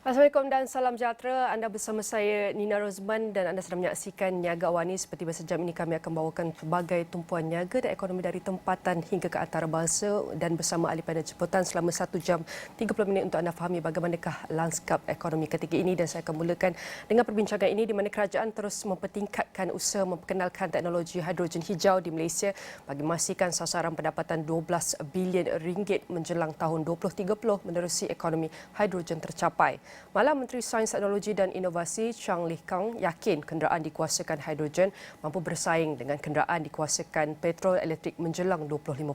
Assalamualaikum dan salam sejahtera. Anda bersama saya Nina Rozman dan anda sedang menyaksikan Niaga Awani. Seperti biasa jam ini kami akan bawakan pelbagai tumpuan niaga dan ekonomi dari tempatan hingga ke antarabangsa dan bersama ahli panel jemputan selama 1 jam 30 minit untuk anda fahami bagaimanakah lanskap ekonomi ketika ini, dan saya akan mulakan dengan perbincangan ini di mana kerajaan terus mempertingkatkan usaha memperkenalkan teknologi hidrogen hijau di Malaysia bagi memastikan sasaran pendapatan 12 bilion ringgit menjelang tahun 2030 menerusi ekonomi hidrogen tercapai. Malah Menteri Sains Teknologi dan Inovasi Chang Lih Kang yakin kenderaan dikuasakan hidrogen mampu bersaing dengan kenderaan dikuasakan petrol elektrik menjelang 2050.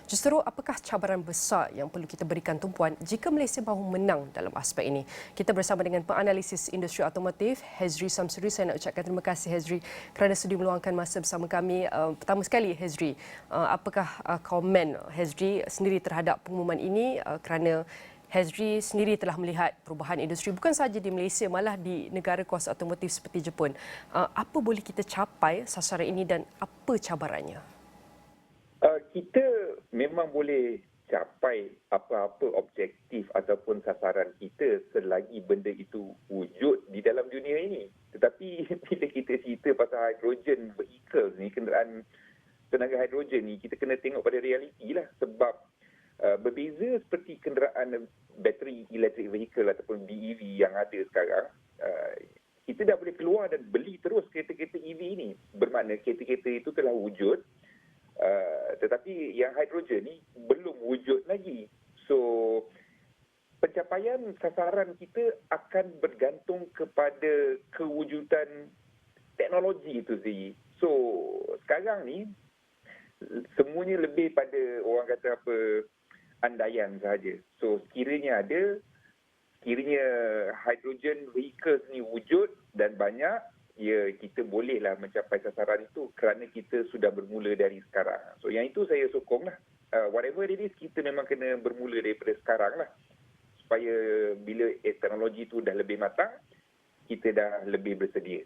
Justru apakah cabaran besar yang perlu kita berikan tumpuan jika Malaysia mahu menang dalam aspek ini? Kita bersama dengan penganalisis industri otomotif Hezri Samsuri. Saya nak ucapkan terima kasih Hezri kerana sudi meluangkan masa bersama kami. Pertama sekali Hezri, apakah komen Hezri sendiri terhadap pengumuman ini, kerana Hezri sendiri telah melihat perubahan industri bukan sahaja di Malaysia, malah di negara kuasa otomotif seperti Jepun. Apa boleh kita capai sasaran ini dan apa cabarannya? Kita memang boleh capai apa-apa objektif ataupun sasaran kita selagi benda itu wujud di dalam dunia ini. Tetapi bila kita cerita pasal hydrogen vehicles ni, kenderaan tenaga hidrogen ni, kita kena tengok pada realiti lah. Sebab berbeza seperti kenderaan bateri electric vehicle ataupun BEV yang ada sekarang, kita dah boleh keluar dan beli terus kereta-kereta EV ini. Bermakna kereta-kereta itu telah wujud, tetapi yang hidrogen ni belum wujud lagi. So, pencapaian sasaran kita akan bergantung kepada kewujudan teknologi itu sendiri. So, sekarang ni semuanya lebih pada orang kata apa, andaian sahaja. So, sekiranya hydrogen vehicles ni wujud dan banyak, ya kita bolehlah mencapai sasaran itu kerana kita sudah bermula dari sekarang. So, yang itu saya sokonglah. Whatever it is, kita memang kena bermula daripada sekarang lah. Supaya bila teknologi itu dah lebih matang, kita dah lebih bersedia.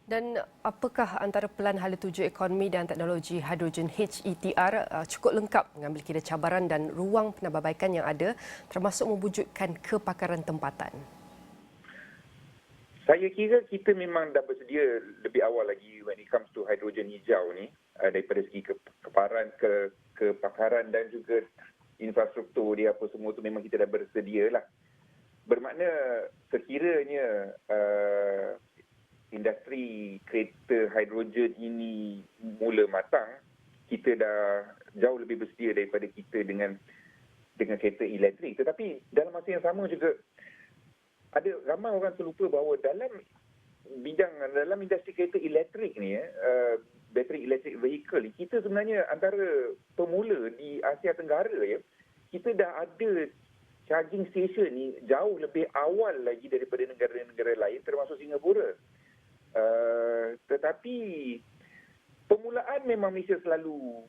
Dan apakah antara pelan hala tuju ekonomi dan teknologi hidrogen HETR cukup lengkap mengambil kira cabaran dan ruang penambahbaikan yang ada, termasuk mewujudkan kepakaran tempatan? Saya kira kita memang dah bersedia lebih awal lagi when it comes to hidrogen hijau ni, daripada segi kepakaran dan juga infrastruktur dia apa semua tu memang kita dah bersedia lah. Bermakna sekiranya industri kereta hidrogen ini mula matang, kita dah jauh lebih bersedia daripada kita dengan kereta elektrik. Tetapi dalam masa yang sama juga, ada ramai orang terlupa bahawa dalam industri kereta elektrik ni, battery electric vehicle ni, kita sebenarnya antara pemula di Asia Tenggara ya. Kita dah ada charging station ni jauh lebih awal lagi daripada negara-negara lain termasuk Singapura. Tetapi permulaan memang Malaysia selalu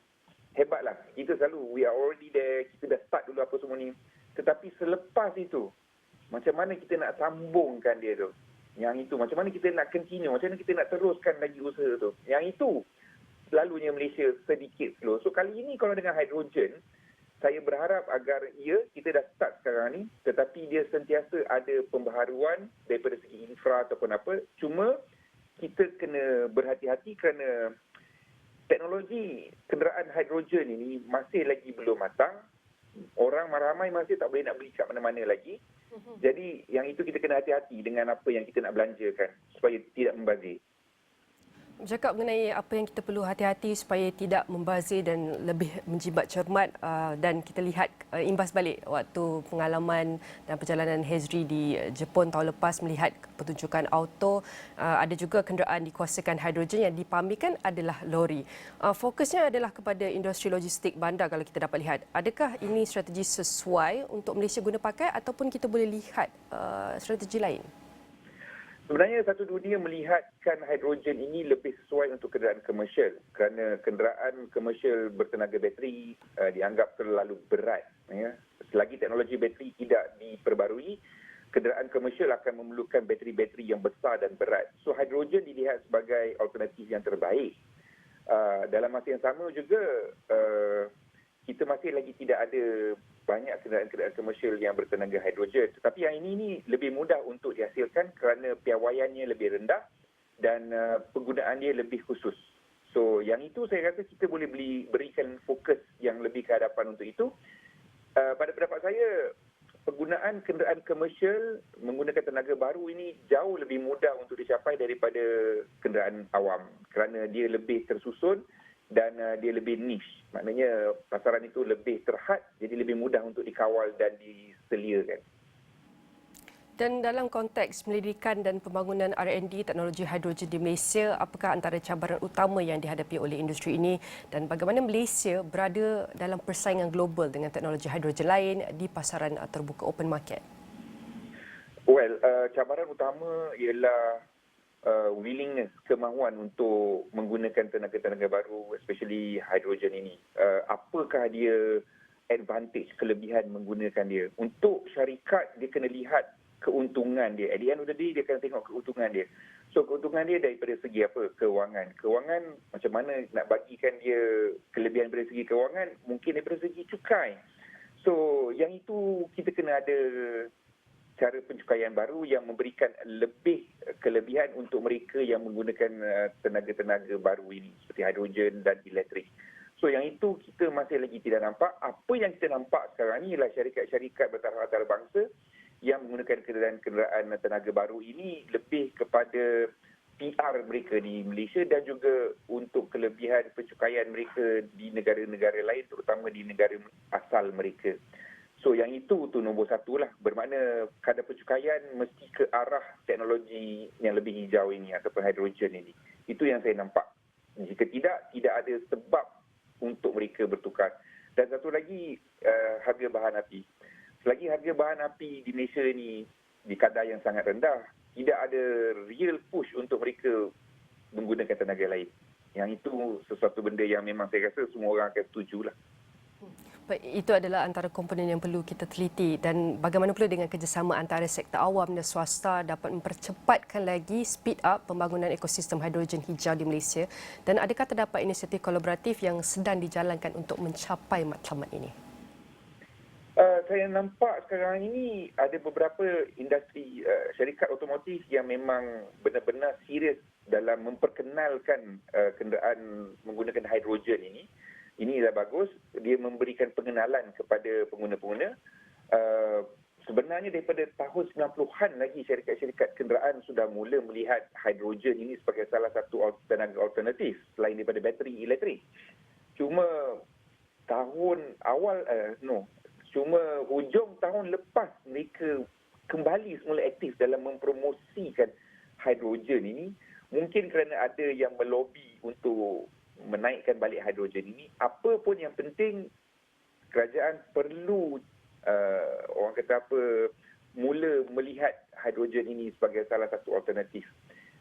hebatlah. Kita selalu we are already there, kita dah start dulu apa semua ni. Tetapi selepas itu, macam mana kita nak sambungkan dia tu? Yang itu, macam mana kita nak continue, macam mana kita nak teruskan lagi usaha tu? Yang itu selalunya Malaysia sedikit slow. So kali ini kalau dengan hidrogen, saya berharap agar kita dah start sekarang ni, tetapi dia sentiasa ada pembaharuan daripada segi infra ataupun apa. Cuma kita kena berhati-hati kerana teknologi kenderaan hidrogen ini masih lagi belum matang. Orang ramai masih tak boleh nak beli kat mana-mana lagi. Jadi yang itu kita kena hati-hati dengan apa yang kita nak belanjakan supaya tidak membazir. Bercakap mengenai apa yang kita perlu hati-hati supaya tidak membazir dan lebih menjibat cermat, dan kita lihat imbas balik waktu pengalaman dan perjalanan Hezri di Jepun tahun lepas melihat pertunjukan auto, ada juga kenderaan dikuasakan hidrogen yang dipamerkan adalah lori. Fokusnya adalah kepada industri logistik bandar kalau kita dapat lihat. Adakah ini strategi sesuai untuk Malaysia guna pakai ataupun kita boleh lihat strategi lain? Sebenarnya satu dunia melihatkan hidrogen ini lebih sesuai untuk kenderaan komersial kerana kenderaan komersial bertenaga bateri dianggap terlalu berat. Ya. Selagi teknologi bateri tidak diperbarui, kenderaan komersial akan memerlukan bateri-bateri yang besar dan berat. So hidrogen dilihat sebagai alternatif yang terbaik. Dalam masa yang sama juga kita masih lagi tidak ada banyak kenderaan-kenderaan komersial yang bertenaga hidrogen. Tetapi yang ini ni lebih mudah untuk dihasilkan kerana piawaiannya lebih rendah dan penggunaan dia lebih khusus. So yang itu saya rasa kita boleh berikan fokus yang lebih ke hadapan untuk itu. Pada pendapat saya, penggunaan kenderaan komersial menggunakan tenaga baru ini jauh lebih mudah untuk dicapai daripada kenderaan awam kerana dia lebih tersusun dan dia lebih niche. Maknanya pasaran itu lebih terhad, jadi lebih mudah untuk dikawal dan diseliakan. Dan dalam konteks penyelidikan dan pembangunan R&D teknologi hidrogen di Malaysia, apakah antara cabaran utama yang dihadapi oleh industri ini dan bagaimana Malaysia berada dalam persaingan global dengan teknologi hidrogen lain di pasaran terbuka open market? Well, cabaran utama ialah willingness, kemahuan untuk menggunakan tenaga-tenaga baru, especially hidrogen ini. Apakah dia advantage, kelebihan menggunakan dia? Untuk syarikat, dia kena lihat keuntungan dia. At the end of the day, dia akan tengok keuntungan dia. So, keuntungan dia daripada segi apa? Kewangan. Kewangan, macam mana nak bagikan dia kelebihan dari segi kewangan? Mungkin daripada segi cukai. So, yang itu kita kena ada cara pencukaian baru yang memberikan lebih kelebihan untuk mereka yang menggunakan tenaga-tenaga baru ini seperti hidrogen dan elektrik. So yang itu kita masih lagi tidak nampak. Apa yang kita nampak sekarang ini ialah syarikat-syarikat bertaraf antarabangsa yang menggunakan kenderaan tenaga baru ini lebih kepada PR mereka di Malaysia dan juga untuk kelebihan pencukaian mereka di negara-negara lain, terutama di negara asal mereka. So yang itu tu nombor satu lah. Bermakna kadar pencukaian mesti ke arah teknologi yang lebih hijau ini ataupun hidrogen ini. Itu yang saya nampak. Jika tidak ada sebab untuk mereka bertukar. Dan satu lagi, harga bahan api. Selagi harga bahan api di Malaysia ini di kadar yang sangat rendah, tidak ada real push untuk mereka menggunakan tenaga lain. Yang itu sesuatu benda yang memang saya rasa semua orang akan setuju lah. Baik, itu adalah antara komponen yang perlu kita teliti dan bagaimana pula dengan kerjasama antara sektor awam dan swasta dapat mempercepatkan lagi speed up pembangunan ekosistem hidrogen hijau di Malaysia dan adakah terdapat inisiatif kolaboratif yang sedang dijalankan untuk mencapai matlamat ini? Saya nampak sekarang ini ada beberapa industri syarikat otomotif yang memang benar-benar serius dalam memperkenalkan kenderaan menggunakan hidrogen ini. Ini dah bagus. Dia memberikan pengenalan kepada pengguna-pengguna. Sebenarnya daripada tahun 90-an lagi syarikat-syarikat kenderaan sudah mula melihat hidrogen ini sebagai salah satu tenaga alternatif selain daripada bateri elektrik. Cuma hujung tahun lepas mereka kembali semula aktif dalam mempromosikan hidrogen ini. Mungkin kerana ada yang melobi untuk menaikkan balik hidrogen ini. Apa pun yang penting, kerajaan perlu mula melihat hidrogen ini sebagai salah satu alternatif.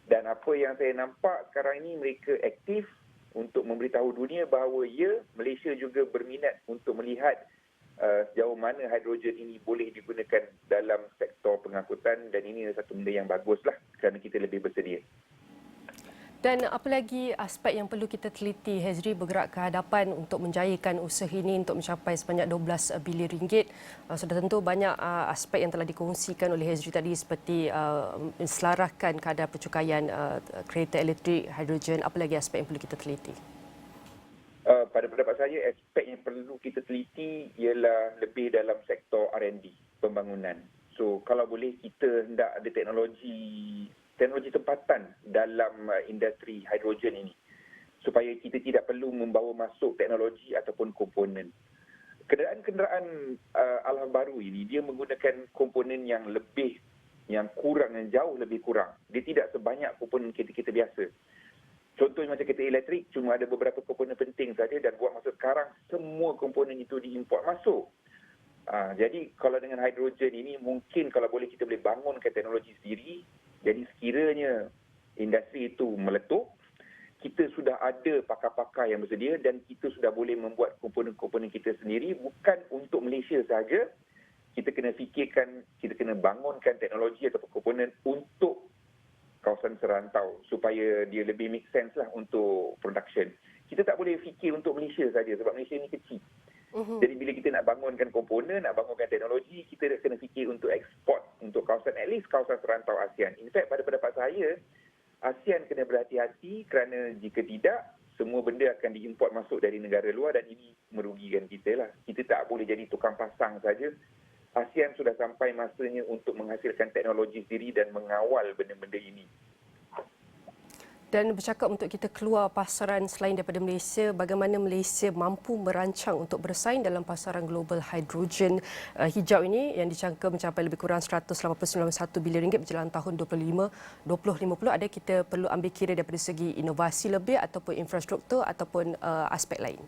Dan apa yang saya nampak sekarang ini, mereka aktif untuk memberitahu dunia bahawa Malaysia juga berminat untuk melihat sejauh mana hidrogen ini boleh digunakan dalam sektor pengangkutan dan ini satu benda yang baguslah kerana kita lebih bersedia. Dan apa lagi aspek yang perlu kita teliti, Hezri, bergerak ke hadapan untuk menjayakan usaha ini untuk mencapai sebanyak 12 bilion ringgit. Sudah tentu banyak aspek yang telah dikongsikan oleh Hezri tadi seperti menselaraskan kadar pencukaian kereta elektrik, hidrogen. Apa lagi aspek yang perlu kita teliti? Pada pendapat saya, aspek yang perlu kita teliti ialah lebih dalam sektor R&D, pembangunan. So, kalau boleh kita hendak ada teknologi tempatan dalam industri hidrogen ini supaya kita tidak perlu membawa masuk teknologi ataupun komponen. Kenderaan alam baru ini dia menggunakan komponen yang jauh lebih kurang. Dia tidak sebanyak komponen kereta biasa. Contohnya macam kereta elektrik cuma ada beberapa komponen penting saja dan buat masa sekarang semua komponen itu diimport masuk. Jadi kalau dengan hidrogen ini mungkin kalau boleh kita boleh bangunkan teknologi sendiri. Jadi sekiranya industri itu meletup, kita sudah ada pakar-pakar yang bersedia dan kita sudah boleh membuat komponen-komponen kita sendiri bukan untuk Malaysia sahaja. Kita kena fikirkan, kita kena bangunkan teknologi atau komponen untuk kawasan serantau supaya dia lebih make sense lah untuk production. Kita tak boleh fikir untuk Malaysia saja sebab Malaysia ni kecil. Jadi bila kita nak bangunkan komponen, nak bangunkan teknologi, kita dah kena fikir untuk ekspor untuk kawasan, at least kawasan serantau ASEAN. In fact, pada pendapat saya, ASEAN kena berhati-hati kerana jika tidak, semua benda akan diimport masuk dari negara luar dan ini merugikan kita lah. Kita tak boleh jadi tukang pasang saja. ASEAN sudah sampai masanya untuk menghasilkan teknologi sendiri dan mengawal benda-benda ini. Dan bercakap untuk kita keluar pasaran selain daripada Malaysia, bagaimana Malaysia mampu merancang untuk bersaing dalam pasaran global hidrogen hijau ini yang dijangka mencapai lebih kurang 189 bilion ringgit berjalan tahun 2050. Ada kita perlu ambil kira daripada segi inovasi lebih ataupun infrastruktur ataupun aspek lain?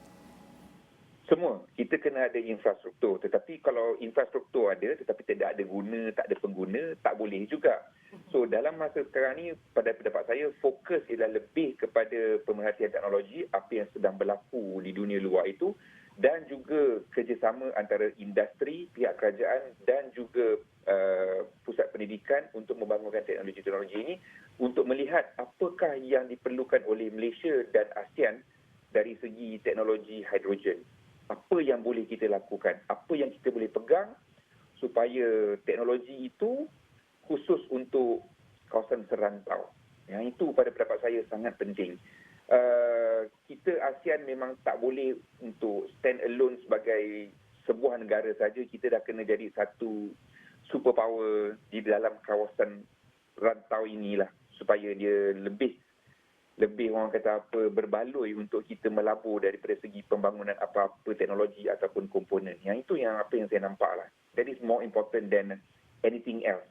Semua. Kita kena ada infrastruktur. Tetapi kalau infrastruktur ada tetapi tidak ada guna, tak ada pengguna, tak boleh juga. So dalam masa sekarang ni, pada pendapat saya, fokus ialah lebih kepada pemerhatian teknologi, apa yang sedang berlaku di dunia luar itu, dan juga kerjasama antara industri, pihak kerajaan dan juga pusat pendidikan untuk membangunkan teknologi-teknologi ini untuk melihat apakah yang diperlukan oleh Malaysia dan ASEAN dari segi teknologi hidrogen. Apa yang boleh kita lakukan, apa yang kita boleh pegang supaya teknologi itu khusus untuk kawasan serantau. Yang itu pada pendapat saya sangat penting. Kita ASEAN memang tak boleh untuk stand alone sebagai sebuah negara saja. Kita dah kena jadi satu superpower di dalam kawasan rantau inilah supaya dia lebih orang kata apa, berbaloi untuk kita melabur daripada segi pembangunan apa-apa teknologi ataupun komponen. Yang itu yang apa yang saya nampak lah. That is more important than anything else.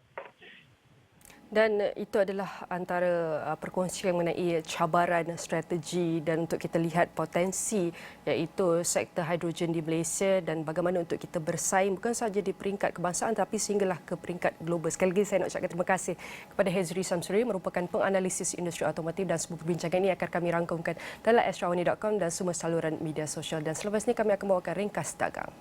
Dan itu adalah antara perkongsian mengenai cabaran strategi dan untuk kita lihat potensi iaitu sektor hidrogen di Malaysia dan bagaimana untuk kita bersaing bukan sahaja di peringkat kebangsaan tapi sehinggalah ke peringkat global. Sekali lagi saya nak ucapkan terima kasih kepada Hezri Samsuri merupakan penganalisis industri otomotif dan semua perbincangan ini akan kami rangkumkan dalam astrawani.com dan semua saluran media sosial. Dan selepas ini kami akan bawakan ringkas dagang.